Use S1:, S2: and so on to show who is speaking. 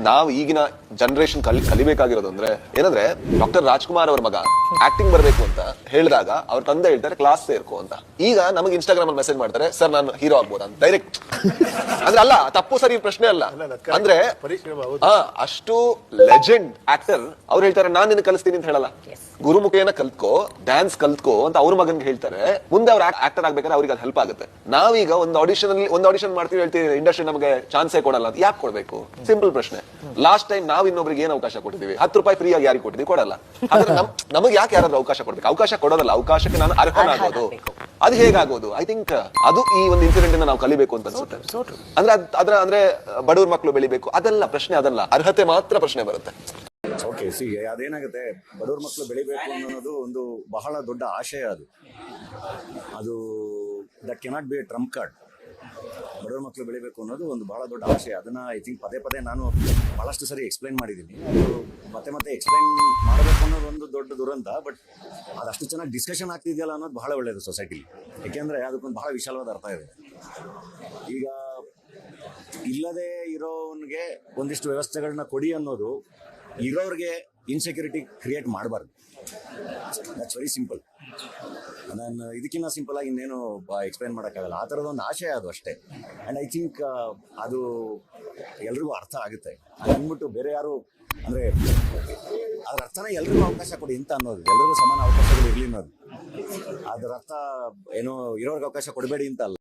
S1: ನಾವು ಈಗಿನ ಜನರೇಷನ್ ಕಲಿಬೇಕಾಗಿರೋದು ಅಂದ್ರೆ ಏನಂದ್ರೆ ಡಾಕ್ಟರ್ ರಾಜ್ಕುಮಾರ್ ಅವರ ಮಗ ಆಕ್ಟಿಂಗ್ ಬರಬೇಕು ಅಂತ ಹೇಳಿದಾಗ ಅವ್ರ ತಂದೆ ಹೇಳ್ತಾರೆ ಕ್ಲಾಸ್ ಸೇರ್ಕೋ ಅಂತ. ಈಗ ನಮಗೆ ಇನ್ಸ್ಟಾಗ್ರಾಮ್ ಅಲ್ಲಿ ಮೆಸೇಜ್ ಮಾಡ್ತಾರೆ, ಸರ್ ನಾನು ಹೀರೋ ಆಗ್ಬೋದು ಅಂತ ಡೈರೆಕ್ಟ್. ಅಂದ್ರೆ ಅಲ್ಲ, ತಪ್ಪು ಸರಿ ಪ್ರಶ್ನೆ ಅಲ್ಲ. ಅಂದ್ರೆ ಅಷ್ಟು ಲೆಜೆಂಡ್ ಆಕ್ಟರ್ ಅವ್ರು ಹೇಳ್ತಾರೆ ನಾನು ನಿನ್ನ ಕಲಿಸ್ತೀನಿ ಅಂತ ಹೇಳಲ್ಲ. ಗುರುಮುಖೇನ ಕಲ್ತ್ಕೋ, ಡ್ಯಾನ್ಸ್ ಕಲ್ತ್ಕೋ ಅಂತ ಅವ್ರ ಮಗನ್ಗೆ ಹೇಳ್ತಾರೆ. ಮುಂದೆ ಅವ್ರ ಆಕ್ಟರ್ ಆಗ್ಬೇಕಾದ್ರೆ ಅವ್ರಿಗೆ ಅದು ಹೆಲ್ಪ್ ಆಗುತ್ತೆ. ನಾವೀಗ ಒಂದು ಆಡಿಷನ್ ಮಾಡ್ತೀವಿ, ಹೇಳ್ತೀವಿ ಇಂಡಸ್ಟ್ರಿ ನಮಗೆ ಚಾನ್ಸೇ ಕೊಡಲ್ಲ ಅಂತ. ಯಾಕೆ ಕೊಡ್ಬೇಕು? ಸಿಂಪಲ್ ಪ್ರಶ್ನೆ. ಲಾಸ್ಟ್ ಟೈಮ್ ನಾವು ಇನ್ನೊಬ್ರಿಗೆ ಏನು ಅವಕಾಶ ಕೊಟ್ಟಿದ್ದೀವಿ? 10 ರೂಪಾಯಿ ಫ್ರೀ ಆಗಿ ಯಾರಿಗೆ ಕೊಟ್ಟಿದ್ದೀವಿ? ಕೊಡಲ್ಲ. ನಮಗೆ ಯಾಕೆ ಯಾರಾದ್ರೂ ಅವಕಾಶ ಕೊಡ್ಬೇಕು? ಅವಕಾಶ ಕೊಡೋದಲ್ಲ, ಅವಕಾಶಕ್ಕೆ ನಾನು ಅರ್ಹನಾಗೋದು. ಅದು ಹೇಗಾಗೋದು? ಐ ಥಿಂಕ್ ಅದು ಈ ಒಂದು ಇನ್ಸಿಡೆಂಟ್ ನಾವು ಕಲಿಬೇಕು ಅಂತ ಅನ್ಸುತ್ತೆ. ಅಂದ್ರೆ ಅಂದ್ರೆ ಬಡವ್ರ ಮಕ್ಕಳು ಬೆಳಿಬೇಕು ಅದೆಲ್ಲ ಪ್ರಶ್ನೆ, ಅದಲ್ಲ, ಅರ್ಹತೆ ಮಾತ್ರ ಪ್ರಶ್ನೆ ಬರುತ್ತೆ.
S2: ಓಕೆ, ಸಿ ಅದೇನಾಗುತ್ತೆ, ಬಡವ್ರ ಮಕ್ಕಳು ಬೆಳಿಬೇಕು ಅನ್ನೋದು ಒಂದು ಬಹಳ ದೊಡ್ಡ ಆಶಯ. ಅದು that cannot be A Trump card. ಬಡವ್ರ ಮಕ್ಕಳು ಬೆಳಿಬೇಕು ಅನ್ನೋದು ಒಂದು ಬಹಳ ದೊಡ್ಡ ಆಶಯ. ಅದನ್ನ ಐ ಥಿಂಕ್ ಪದೇ ನಾನು ಬಹಳಷ್ಟು ಸರಿ ಎಕ್ಸ್ಪ್ಲೈನ್ ಮಾಡಿದ್ದೀನಿ. ಮತ್ತೆ ಎಕ್ಸ್ಪ್ಲೈನ್ ಮಾಡಬೇಕು ಅನ್ನೋದು ಒಂದು ದೊಡ್ಡ ದುರಂತ. ಬಟ್ ಅದಷ್ಟು ಚೆನ್ನಾಗಿ ಡಿಸ್ಕಷನ್ ಆಗ್ತಿದೆಯಲ್ಲ ಅನ್ನೋದು ಬಹಳ ಒಳ್ಳೆಯದು ಸೊಸೈಟಿಲಿ. ಯಾಕೆಂದರೆ ಅದಕ್ಕೊಂದು ಬಹಳ ವಿಶಾಲವಾದ ಅರ್ಥ ಇದೆ. ಈಗ ಇಲ್ಲದೆ ಇರೋವನಿಗೆ ಒಂದಿಷ್ಟು ವ್ಯವಸ್ಥೆಗಳನ್ನ ಕೊಡಿ ಅನ್ನೋದು ಇರೋರಿಗೆ ಇನ್ಸೆಕ್ಯೂರಿಟಿ ಕ್ರಿಯೇಟ್ ಮಾಡಬಾರ್ದು. That's very simple. ನಾನು ಇದಕ್ಕಿಂತ ಸಿಂಪಲ್ ಆಗಿ ಇನ್ನೇನು ಎಕ್ಸ್ಪ್ಲೈನ್ ಮಾಡೋಕ್ಕಾಗಲ್ಲ. ಆ ಥರದೊಂದು ಆಶಯ ಅದು ಅಷ್ಟೇ. ಆ್ಯಂಡ್ ಐ ಥಿಂಕ್ ಅದು ಎಲ್ರಿಗೂ ಅರ್ಥ ಆಗುತ್ತೆ. ಅಂದ್ಬಿಟ್ಟು ಬೇರೆ ಯಾರು ಅಂದರೆ ಅದ್ರ ಅರ್ಥನ ಎಲ್ರಿಗೂ ಅವಕಾಶ ಕೊಡಿ ಅಂತ ಅನ್ನೋದು, ಎಲ್ರಿಗೂ ಸಮಾನ ಅವಕಾಶಗಳು ಇರಲಿ ಅನ್ನೋದು. ಅದರ ಅರ್ಥ ಏನೋ ಇರೋರ್ಗೆ ಅವಕಾಶ ಕೊಡಬೇಡಿ ಅಂತ ಅಲ್ಲ.